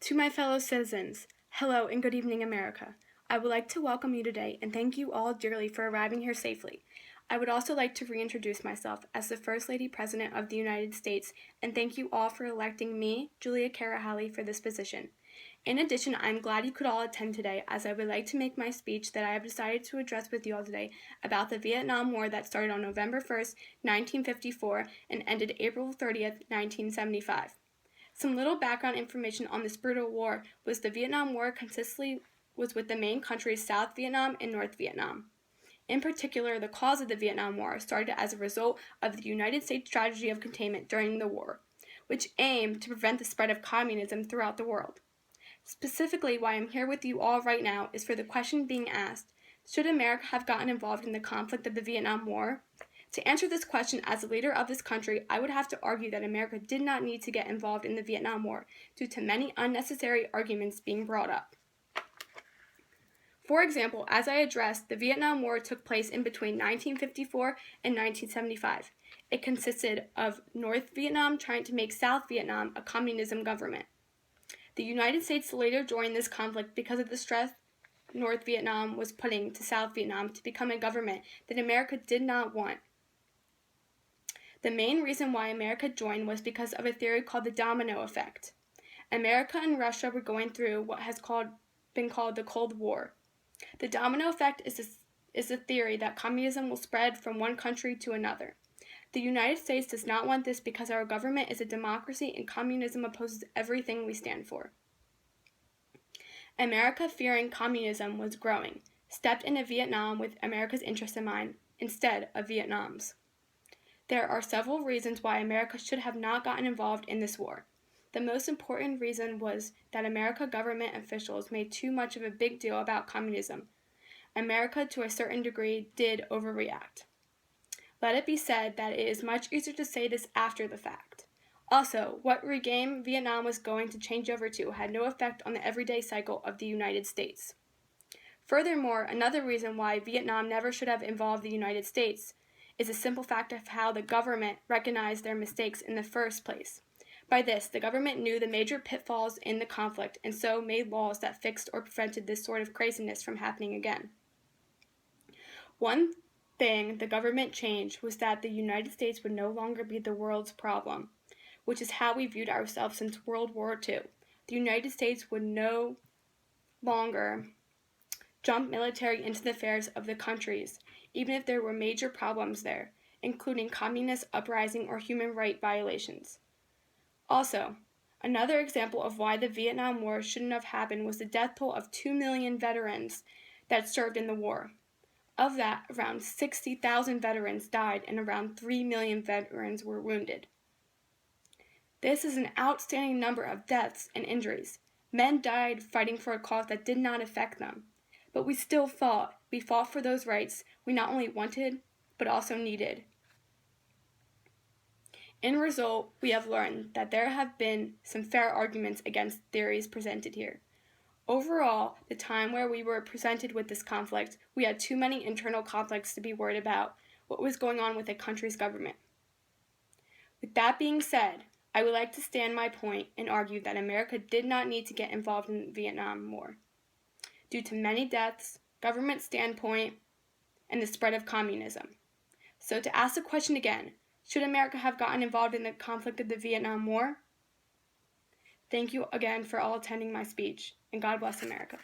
To my fellow citizens, hello and good evening, America. I would like to welcome you today and thank you all dearly for arriving here safely. I would also like to reintroduce myself as the First Lady President of the United States and thank you all for electing me, Julia Carahaly, for this position. In addition, I'm glad you could all attend today as I would like to make my speech that I have decided to address with you all today about the Vietnam War that started on November 1st, 1954 and ended April 30th, 1975. Some little background information on this brutal war was the Vietnam War consistently was with the main countries South Vietnam and North Vietnam. In particular, the cause of the Vietnam War started as a result of the United States strategy of containment during the war, which aimed to prevent the spread of communism throughout the world. Specifically, why I'm here with you all right now is for the question being asked, should America have gotten involved in the conflict of the Vietnam War? To answer this question as a leader of this country, I would have to argue that America did not need to get involved in the Vietnam War due to many unnecessary arguments being brought up. For example, as I addressed, the Vietnam War took place in between 1954 and 1975. It consisted of North Vietnam trying to make South Vietnam a communism government. The United States later joined this conflict because of the stress North Vietnam was putting to South Vietnam to become a government that America did not want. The main reason why America joined was because of a theory called the Domino effect. America and Russia were going through what has been called the Cold War. The domino effect is a theory that communism will spread from one country to another. The United States does not want this because our government is a democracy and communism opposes everything we stand for. America, fearing communism was growing, stepped into Vietnam with America's interest in mind instead of Vietnam's. There are several reasons why America should have not gotten involved in this war. The most important reason was that American government officials made too much of a big deal about communism. America, to a certain degree, did overreact. Let it be said that it is much easier to say this after the fact. Also, what regime Vietnam was going to change over to had no effect on the everyday cycle of the United States. Furthermore, another reason why Vietnam never should have involved the United States is a simple fact of how the government recognized their mistakes in the first place. By this, the government knew the major pitfalls in the conflict and so made laws that fixed or prevented this sort of craziness from happening again. One thing the government changed was that the United States would no longer be the world's problem, which is how we viewed ourselves since World War II. The United States would no longer jump military into the affairs of the countries, even if there were major problems there, including communist uprising or human rights violations. Also, another example of why the Vietnam War shouldn't have happened was the death toll of 2 million veterans that served in the war. Of that, around 60,000 veterans died and around 3 million veterans were wounded. This is an outstanding number of deaths and injuries. Men died fighting for a cause that did not affect them. But we still fought. We fought for those rights we not only wanted, but also needed. In result, we have learned that there have been some fair arguments against theories presented here. Overall, the time where we were presented with this conflict, we had too many internal conflicts to be worried about what was going on with a country's government. With that being said, I would like to stand my point and argue that America did not need to get involved in the Vietnam War due to many deaths, government standpoint, and the spread of communism. So to ask the question again, should America have gotten involved in the conflict of the Vietnam War? Thank you again for all attending my speech, and God bless America.